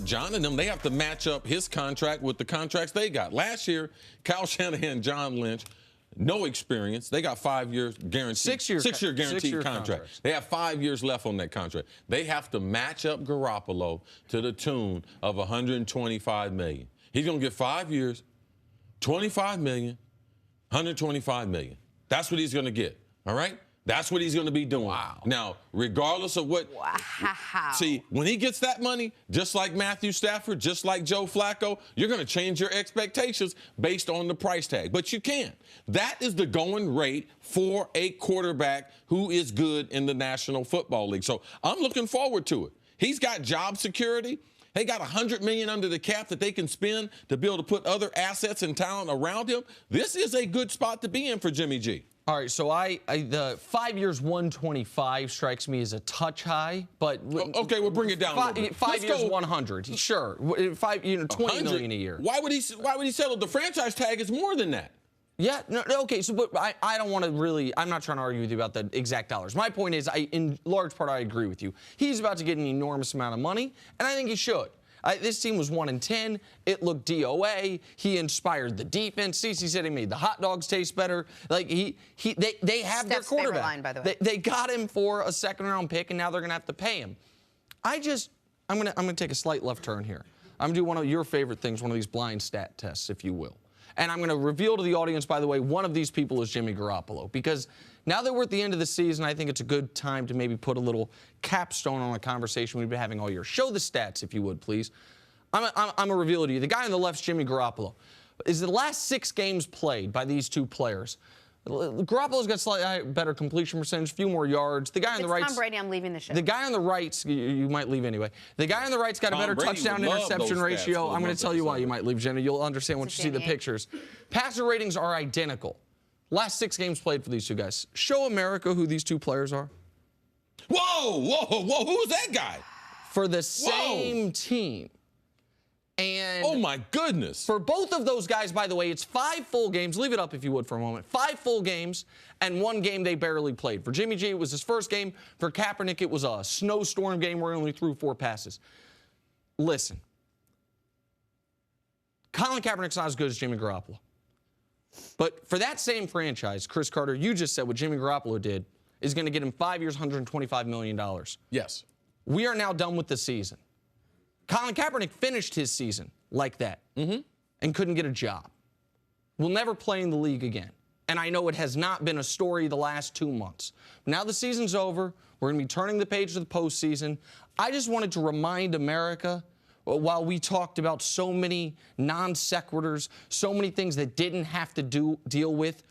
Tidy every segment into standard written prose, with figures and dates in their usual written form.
John and them, they have to match up his contract with the contracts they got. Last year, Kyle Shanahan, John Lynch, no experience. They got 5 years guaranteed. Six-year guaranteed contract. They have 5 years left on that contract. They have to match up Garoppolo to the tune of $125 million. He's going to get 5 years, $25 million, $125 million. That's what he's going to get, all right? That's what he's going to be doing. Wow. Now, regardless of what. Wow. See, when he gets that money, just like Matthew Stafford, just like Joe Flacco, you're going to change your expectations based on the price tag. But you can't. That is the going rate for a quarterback who is good in the National Football League. So I'm looking forward to it. He's got job security. They got $100 million under the cap that they can spend to be able to put other assets and talent around him. This is a good spot to be in for Jimmy G. All right, so the 5 years 125 strikes me as a touch high, but okay, we'll bring it down. Five years 100, sure. $20 million a year. Why would he settle? The franchise tag is more than that. Yeah, no, okay, so but I don't want to really, I'm not trying to argue with you about the exact dollars. My point is, in large part, I agree with you. He's about to get an enormous amount of money, and I think he should. This team was 1-10. It looked DOA. He inspired the defense. Cece said he made the hot dogs taste better. Like they have their quarterback. Line, by the way. They got him for a second-round pick, and now they're going to have to pay him. I'm gonna take a slight left turn here. I'm gonna do one of your favorite things, one of these blind stat tests, if you will. And I'm going to reveal to the audience, by the way, one of these people is Jimmy Garoppolo. Because now that we're at the end of the season, I think it's a good time to maybe put a little capstone on a conversation we've been having all year. Show the stats, if you would, please. I'm going to reveal it to you. The guy on the left's Jimmy Garoppolo. Is the last 6 games played by these two players, Garoppolo's got slightly better completion percentage, a few more yards. The guy on the right, Tom Brady, I'm leaving the show. The guy on the right, you might leave anyway. The guy on the right's got a better touchdown-interception ratio. I'm going to tell you why you might leave, Jenna. You'll understand once you see the pictures. Passer ratings are identical. Last 6 games played for these two guys. Show America who these two players are. Whoa, whoa, whoa! Who's that guy? For the same team. And oh, my goodness. For both of those guys, by the way, it's 5 full games. Leave it up if you would for a moment. 5 full games and 1 game they barely played. For Jimmy G, it was his first game. For Kaepernick, it was a snowstorm game where he only threw 4 passes. Listen. Colin Kaepernick's not as good as Jimmy Garoppolo. But for that same franchise, Cris Carter, you just said what Jimmy Garoppolo did is going to get him 5 years, $125 million. Yes. We are now done with the season. Colin Kaepernick finished his season like that and couldn't get a job. Will never play in the league again. And I know it has not been a story the last 2 months. Now the season's over. We're going to be turning the page to the postseason. I just wanted to remind America, while we talked about so many non-sequiturs, so many things that didn't have to deal with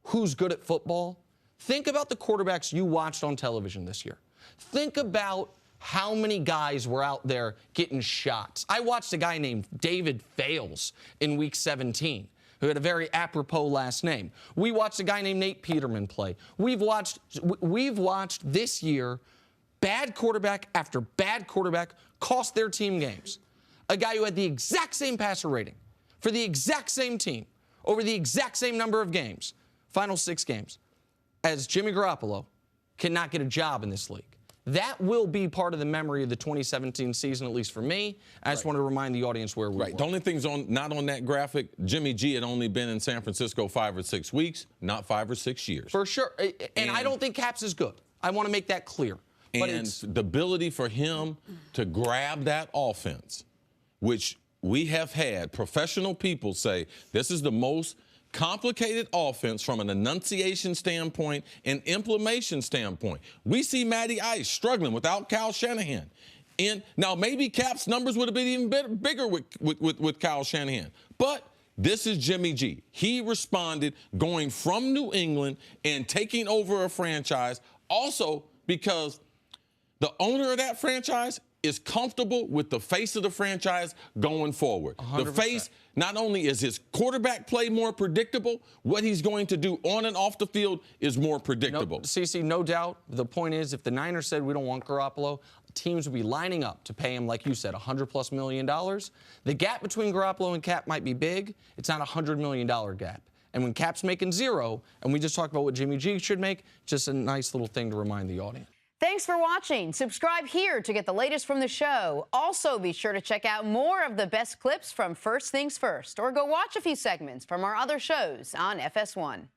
who's good at football, think about the quarterbacks you watched on television this year. Think about how many guys were out there getting shots. I watched a guy named David Fales in Week 17, who had a very apropos last name. We watched a guy named Nate Peterman play. We've watched this year bad quarterback after bad quarterback cost their team games. A guy who had the exact same passer rating for the exact same team over the exact same number of games, final 6 games, as Jimmy Garoppolo cannot get a job in this league. That will be part of the memory of the 2017 season, at least for me. I just want to remind the audience where we were. The only thing's not on that graphic, Jimmy G had only been in San Francisco 5 or 6 weeks, not 5 or 6 years. For sure. And I don't think Caps is good. I want to make that clear. But and the ability for him to grab that offense, which we have had professional people say, this is the most complicated offense from an enunciation standpoint and implementation standpoint. We see Matty Ice struggling without Kyle Shanahan. And now maybe Cap's numbers would have been even bigger with Kyle Shanahan. But this is Jimmy G. He responded going from New England and taking over a franchise also because the owner of that franchise is comfortable with the face of the franchise going forward. 100%. The face, not only is his quarterback play more predictable, what he's going to do on and off the field is more predictable. CC, no doubt. The point is, if the Niners said we don't want Garoppolo, teams would be lining up to pay him, like you said, $100+ million. The gap between Garoppolo and Cap might be big. It's not a $100 million gap. And when Cap's making 0, and we just talked about what Jimmy G should make, just a nice little thing to remind the audience. Thanks for watching. Subscribe here to get the latest from the show. Also, be sure to check out more of the best clips from First Things First, or go watch a few segments from our other shows on FS1.